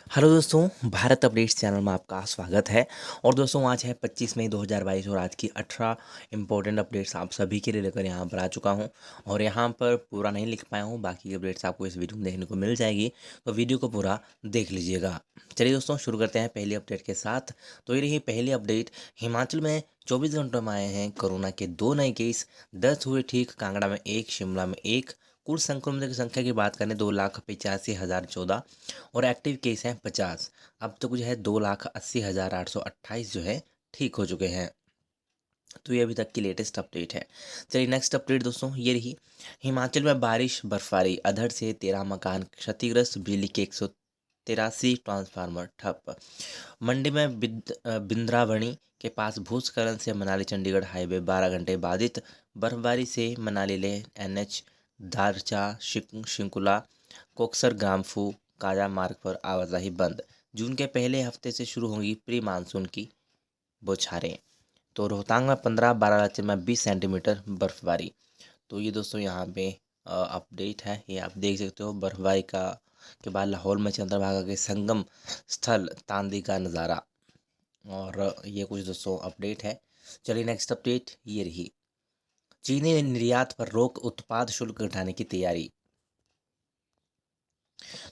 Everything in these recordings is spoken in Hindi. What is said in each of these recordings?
हेलो दोस्तों, भारत अपडेट्स चैनल में आपका स्वागत है। और दोस्तों आज है 25 मई 2022 और आज की 18 इम्पोर्टेंट अपडेट्स आप सभी के लिए लेकर यहाँ पर आ चुका हूँ। और यहाँ पर पूरा नहीं लिख पाया हूँ, बाकी अपडेट्स आपको इस वीडियो में देखने को मिल जाएगी, तो वीडियो को पूरा देख लीजिएगा। चलिए दोस्तों शुरू करते हैं पहली अपडेट के साथ। तो ये रही पहली अपडेट। हिमाचल में 24 घंटों में आए हैं कोरोना के 2 नए केस, 10 हुए ठीक। कांगड़ा में 1, शिमला में 1। कुल संक्रमितों की संख्या की बात करें 2,85,014 और एक्टिव केस हैं 50। अब तक जो है 2,80,828 जो है ठीक हो चुके हैं। तो ये अभी तक की लेटेस्ट अपडेट है। चलिए नेक्स्ट अपडेट दोस्तों ये रही। हिमाचल में बारिश बर्फबारी, अधड़ से 13 मकान क्षतिग्रस्त, बिजली के 183 ट्रांसफार्मर ठप। मंडी में बिंद्रावणी के पास भूस्खलन से मनाली चंडीगढ़ हाईवे 12 घंटे बाधित। बर्फबारी से मनाली ले एनएच दारचा शिंकुला कोकसर ग्राम्फू काजा मार्ग पर आवाजाही बंद। जून के पहले हफ्ते से शुरू होंगी प्री मानसून की बौछारें। तो रोहतांग में 15, बारालाचे में 20 सेंटीमीटर बर्फबारी। तो ये दोस्तों यहाँ पे अपडेट है, ये आप देख सकते हो बर्फबारी का के बाद लाहौर में चंद्रभागा के संगम स्थल तांदी का नज़ारा। और ये कुछ दोस्तों अपडेट है। चलिए नेक्स्ट अपडेट ये रही। चीनी निर्यात पर रोक, उत्पाद शुल्क घटाने की तैयारी।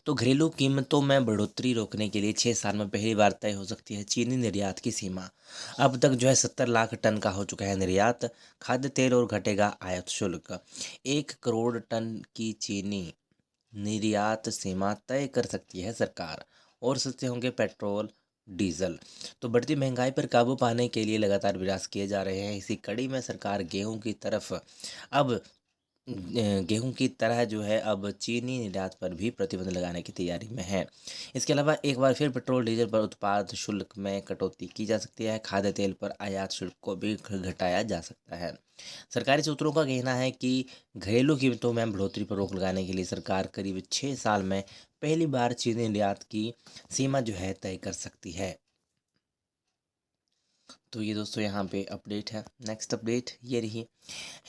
तो घरेलू कीमतों में बढ़ोतरी रोकने के लिए 6 साल में पहली बार तय हो सकती है चीनी निर्यात की सीमा। अब तक जो है 70 लाख टन का हो चुका है निर्यात। खाद्य तेल और घटेगा आयात शुल्क। 1 करोड़ टन की चीनी निर्यात सीमा तय कर सकती है सरकार। और सस्ते होंगे पेट्रोल डीजल। तो बढ़ती महंगाई पर काबू पाने के लिए लगातार प्रयास किए जा रहे हैं। इसी कड़ी में सरकार गेहूं की तरह जो है अब चीनी निर्यात पर भी प्रतिबंध लगाने की तैयारी में है। इसके अलावा एक बार फिर पेट्रोल डीजल पर उत्पाद शुल्क में कटौती की जा सकती है। खाद्य तेल पर आयात शुल्क को भी घटाया जा सकता है। सरकारी सूत्रों का कहना है कि घरेलू कीमतों में बढ़ोतरी पर रोक लगाने के लिए सरकार करीब 6 साल में पहली बार चीनी निर्यात की सीमा जो है तय कर सकती है। तो ये दोस्तों यहाँ पे अपडेट है। नेक्स्ट अपडेट ये रही।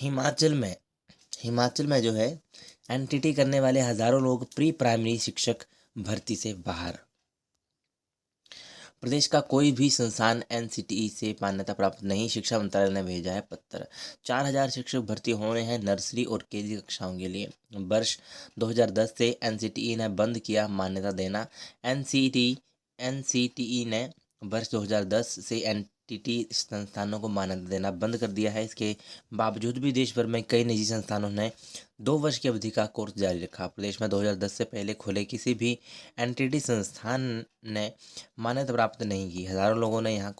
हिमाचल में हिमाचल में जो है एनटीटी करने वाले हजारों लोग प्री प्राइमरी शिक्षक भर्ती से बाहर। प्रदेश का कोई भी संस्थान एनसीटीई से मान्यता प्राप्त नहीं, शिक्षा मंत्रालय ने भेजा है पत्र। 4,000 शिक्षक भर्ती होने हैं नर्सरी और केजी कक्षाओं के लिए। वर्ष 2010 से एनसीटीई ने बंद किया मान्यता देना। एनसीटीई ने वर्ष 2010 से एनटीटी संस्थानों को मान्यता देना बंद कर दिया है। इसके बावजूद भी देश भर में कई निजी संस्थानों ने 2 वर्ष की अवधि का कोर्स जारी रखा। प्रदेश में 2010 से पहले खुले किसी भी एनटीटी संस्थान ने मान्यता प्राप्त नहीं की। हज़ारों लोगों ने यहाँ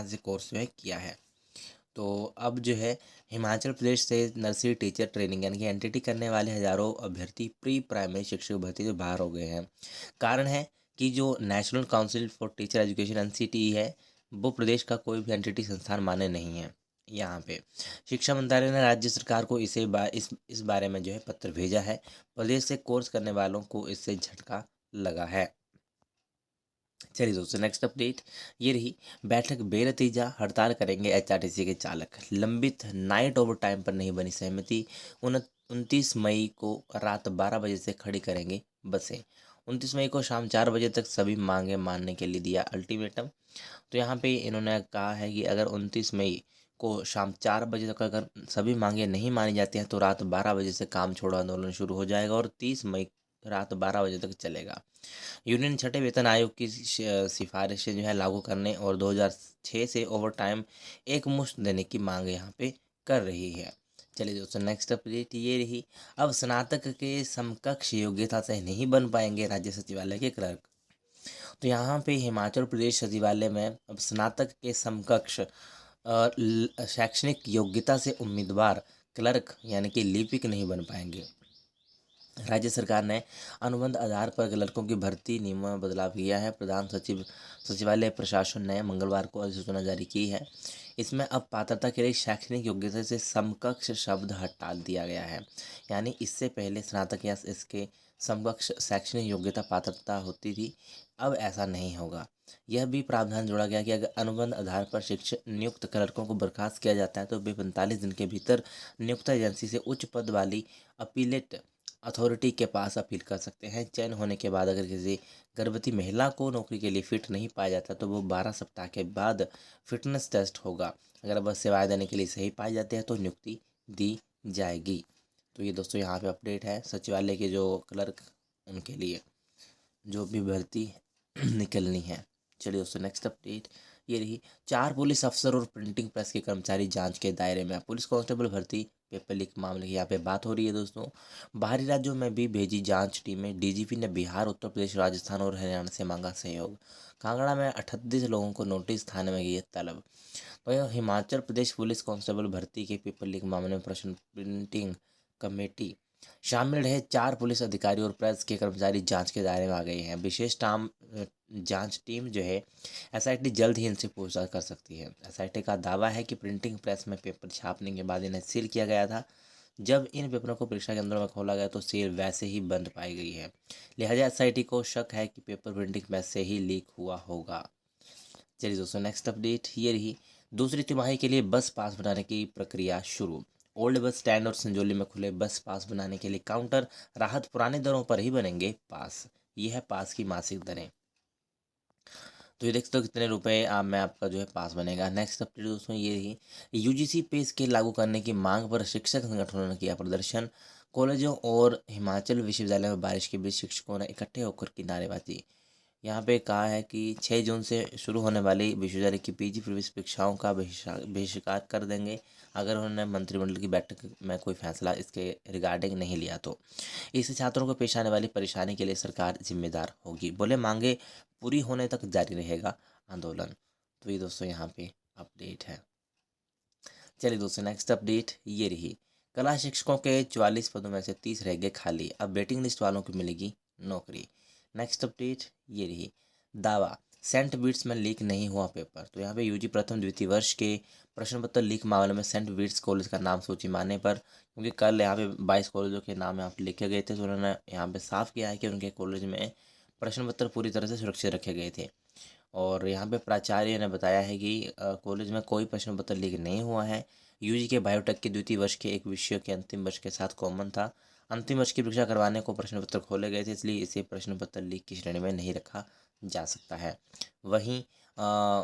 से कोर्स जो है किया है। तो अब जो है हिमाचल प्रदेश से नर्सरी टीचर ट्रेनिंग यानी कि एनटीटी करने वाले हज़ारों अभ्यर्थी प्री प्राइमरी शिक्षक भर्ती से बाहर हो गए हैं। कारण है कि जो national council for teacher education NCTE है, वो प्रदेश का कोई भी एनटीटी संस्थान मान्य नहीं है। यहाँ पे शिक्षा मंत्रालय ने राज्य सरकार को इस बारे में जो है पत्र भेजा है। प्रदेश से कोर्स करने वालों को इससे झटका लगा है। चलिए दोस्तों नेक्स्ट अपडेट ये रही। बैठक बेनतीजा, हड़ताल करेंगे एचआरटीसी के चालक। लंबित नाइट ओवर टाइम पर नहीं बनी सहमति। 29 मई को रात 12 बजे से खड़ी करेंगे बसें। 29 मई को शाम 4 बजे तक सभी मांगे मानने के लिए दिया अल्टीमेटम। तो यहाँ पे इन्होंने कहा है कि अगर 29 मई को शाम 4 बजे तक अगर सभी मांगे नहीं मानी जाती हैं तो रात 12 बजे से काम छोड़ो आंदोलन शुरू हो जाएगा और 30 मई रात 12 बजे तक चलेगा। यूनियन छठे वेतन आयोग की सिफारिशें जो है लागू करने और 2006 से ओवर टाइम एक मुश्त देने की मांग यहाँ पे कर रही है। चलिए दोस्तों नेक्स्ट अपडेट ये रही। अब स्नातक के समकक्ष योग्यता से नहीं बन पाएंगे राज्य सचिवालय के क्लर्क। तो यहाँ पे हिमाचल प्रदेश सचिवालय में अब स्नातक के समकक्ष शैक्षणिक योग्यता से उम्मीदवार क्लर्क यानी कि लिपिक नहीं बन पाएंगे। राज्य सरकार ने अनुबंध आधार पर क्लर्कों की भर्ती नियमों में बदलाव किया है। प्रधान सचिव सचिवालय प्रशासन ने मंगलवार को अधिसूचना जारी की है। इसमें अब पात्रता के लिए शैक्षणिक योग्यता से समकक्ष शब्द हटा दिया गया है। यानी इससे पहले स्नातक या इसके समकक्ष शैक्षणिक योग्यता पात्रता होती थी, अब ऐसा नहीं होगा। यह भी प्रावधान जोड़ा गया कि अगर अनुबंध आधार पर शिक्षक नियुक्त क्लर्कों को बर्खास्त किया जाता है तो वे 45 दिन के भीतर नियुक्त एजेंसी से उच्च पद वाली अपीलेट अथॉरिटी के पास अपील कर सकते हैं। चयन होने के बाद अगर किसी गर्भवती महिला को नौकरी के लिए फिट नहीं पाया जाता तो वो 12 सप्ताह के बाद फिटनेस टेस्ट होगा। अगर बस सेवाएं देने के लिए सही पाई जाती है तो नियुक्ति दी जाएगी। तो ये दोस्तों यहाँ पे अपडेट है सचिवालय के जो क्लर्क उनके लिए जो भी भर्ती निकलनी है। चलिए दोस्तों नेक्स्ट अपडेट ये रही। 4 पुलिस अफसर और प्रिंटिंग प्रेस के कर्मचारी जांच के दायरे में। पुलिस कांस्टेबल भर्ती पेपर लीक मामले की यहाँ पे बात हो रही है दोस्तों। बाहरी राज्यों में भी भेजी जांच टीमें। डीजीपी ने बिहार, उत्तर प्रदेश, राजस्थान और हरियाणा से मांगा सहयोग। कांगड़ा में 38 लोगों को नोटिस, थाने में गई है तलब। वहीं हिमाचल प्रदेश पुलिस कांस्टेबल भर्ती के पेपर लीक मामले में प्रश्न प्रिंटिंग कमेटी शामिल रहे 4 पुलिस अधिकारी और प्रेस के कर्मचारी जांच के दायरे में आ गए हैं। विशेष जांच टीम जो है एसआईटी जल्द ही इनसे पूछताछ कर सकती है। एसआईटी का दावा है कि प्रिंटिंग प्रेस में पेपर छापने के बाद इन्हें सील किया गया था। जब इन पेपरों को परीक्षा केंद्रों में खोला गया तो सील वैसे ही बंद पाई गई है। लिहाजा एसआईटी को शक है कि पेपर प्रिंटिंग प्रेस से ही लीक हुआ होगा। चलिए दोस्तों नेक्स्ट अपडेट ये रही। दूसरी तिमाही के लिए बस पास बनाने की प्रक्रिया शुरू। ओल्ड बस स्टैंड और संजौली में खुले बस पास बनाने के लिए काउंटर। राहत पुराने दरों पर ही बनेंगे पास। ये है पास की मासिक दरें। तो ये देख सकते हो कितने रुपए आप में आपका जो है पास बनेगा। नेक्स्ट अपडेट दोस्तों ये रही। यूजीसी पे स्केल लागू करने की मांग पर शिक्षक संगठनों ने किया प्रदर्शन। कॉलेजों और हिमाचल विश्वविद्यालय में बारिश के बीच शिक्षकों ने इकट्ठे होकर की नारेबाजी। यहाँ पे कहा है कि 6 जून से शुरू होने वाली विश्वविद्यालय की पीजी प्रवेश परीक्षाओं का बहिष्कार कर देंगे अगर उन्होंने मंत्रिमंडल की बैठक में कोई फैसला इसके रिगार्डिंग नहीं लिया तो। इससे छात्रों को पेश आने वाली परेशानी के लिए सरकार जिम्मेदार होगी। बोले मांगे पूरी होने तक जारी रहेगा आंदोलन। तो ये दोस्तों यहाँ पे अपडेट है। चलिए दोस्तों नेक्स्ट अपडेट ये रही। कला शिक्षकों के 44 पदों में से 30 रह गए खाली। अब वेटिंग लिस्ट वालों को मिलेगी नौकरी। नेक्स्ट अपडेट ये रही। दावा सेंट बीट्स में लीक नहीं हुआ पेपर। तो यहाँ पे यूजी प्रथम द्वितीय वर्ष के प्रश्न पत्र लीक मामले में सेंट बीट्स कॉलेज का नाम सूची में आने पर, क्योंकि कल यहाँ पे 22 कॉलेजों के नाम यहाँ पे लिखे गए थे तो उन्होंने यहाँ पे साफ किया है कि उनके कॉलेज में प्रश्न पत्र पूरी तरह से सुरक्षित रखे गए थे। और यहाँ पे प्राचार्य ने बताया है कि कॉलेज में कोई प्रश्न पत्र लीक नहीं हुआ है। यूजी के बायोटेक के द्वितीय वर्ष के एक विषयों के अंतिम वर्ष के साथ कॉमन था। अंतिम वर्ष की परीक्षा करवाने को प्रश्न पत्र खोले गए थे, इसलिए इसे प्रश्न पत्र लीक की श्रेणी में नहीं रखा जा सकता है। वहीं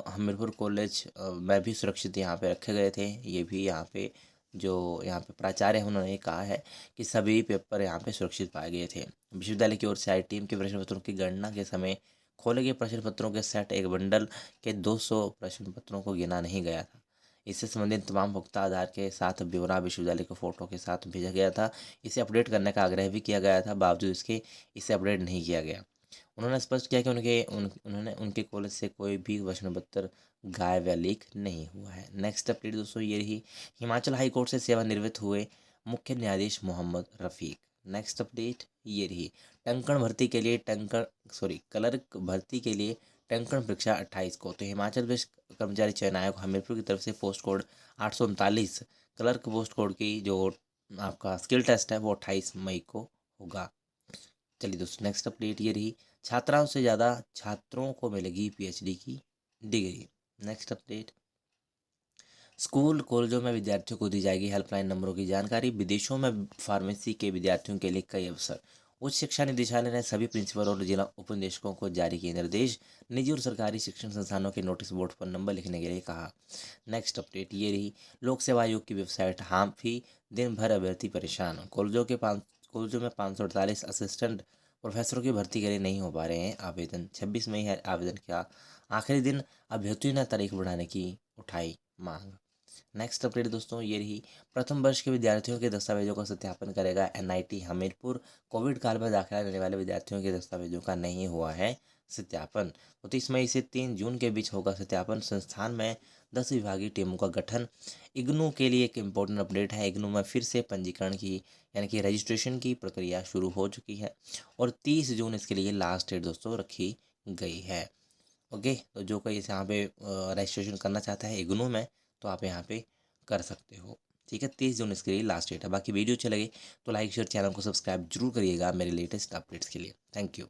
हमीरपुर कॉलेज में भी सुरक्षित यहाँ पे रखे गए थे। ये भी यहाँ पे जो यहाँ पे प्राचार्य हैं उन्होंने कहा है कि सभी पेपर यहाँ पे सुरक्षित पाए गए थे। विश्वविद्यालय की ओर से आई टीम के प्रश्न पत्रों की गणना के समय खोले गए प्रश्न पत्रों के सेट एक बंडल के 200 प्रश्न पत्रों को गिना नहीं गया था। इससे संबंधित तमाम पुख्ता आधार के साथ ब्यौरा विश्वविद्यालय को फोटो के साथ भेजा गया था। इसे अपडेट करने का आग्रह भी किया गया था, बावजूद इसके इसे अपडेट नहीं किया गया। उन्होंने स्पष्ट किया कि उन्होंने उनके कॉलेज से कोई भी प्रश्न पत्र गायब या लीक नहीं हुआ है। नेक्स्ट अपडेट दोस्तों ये रही। हिमाचल हाई कोर्ट से सेवानिवृत्त हुए मुख्य न्यायाधीश मोहम्मद रफ़ीक। नेक्स्ट अपडेट ये रही। क्लर्क भर्ती के लिए टंकण परीक्षा 28 को। तो हिमाचल प्रदेश कर्मचारी चयन आयोग हमीरपुर की तरफ से post code 839 clerk post code की जो आपका स्किल टेस्ट है वो 28 मई को होगा। चलिए दोस्तों नेक्स्ट अपडेट ये रही। छात्राओं से ज़्यादा छात्रों को मिलेगी पीएचडी की डिग्री। Next update. स्कूल कॉलेजों में विद्यार्थियों को दी जाएगी हेल्पलाइन नंबरों की जानकारी। विदेशों में फार्मेसी के विद्यार्थियों के लिए कई अवसर। उच्च शिक्षा निदेशालय ने सभी प्रिंसिपल और जिला उपनिदेशकों को जारी किए निर्देश। निजी और सरकारी शिक्षण संस्थानों के नोटिस बोर्ड पर नंबर लिखने के लिए कहा। नेक्स्ट अपडेट ये रही। लोक सेवा आयोग की वेबसाइट हाफी दिन भर अभ्यर्थी परेशान। कॉलेजों में 548 असिस्टेंट प्रोफेसरों की भर्ती के लिए नहीं हो पा रहे हैं आवेदन। 26 मई है आवेदन का आखिरी दिन। अभ्यर्थियों ने तारीख बढ़ाने की उठाई मांग। नेक्स्ट अपडेट दोस्तों ये रही। प्रथम वर्ष के विद्यार्थियों के दस्तावेजों का सत्यापन करेगा एनआईटी हमीरपुर। कोविड काल में दाखिला लेने वाले विद्यार्थियों के दस्तावेजों का नहीं हुआ है सत्यापन। 29 मई से 3 जून के बीच होगा सत्यापन। संस्थान में 10 विभागीय टीमों का गठन। इग्नू के लिए एक इम्पोर्टेंट अपडेट है। इग्नू में फिर से पंजीकरण की यानी कि रजिस्ट्रेशन की प्रक्रिया शुरू हो चुकी है और 30 जून इसके लिए लास्ट डेट दोस्तों रखी गई है। ओके, तो जो कोई यहाँ पे रजिस्ट्रेशन करना चाहता है इग्नू में तो आप यहाँ पे कर सकते हो। ठीक है, 30 जून इसके लिए लास्ट डेट है। बाकी वीडियो अच्छी लगे तो लाइक शेयर, चैनल को सब्सक्राइब जरूर करिएगा मेरे लेटेस्ट अपडेट्स के लिए। Thank you.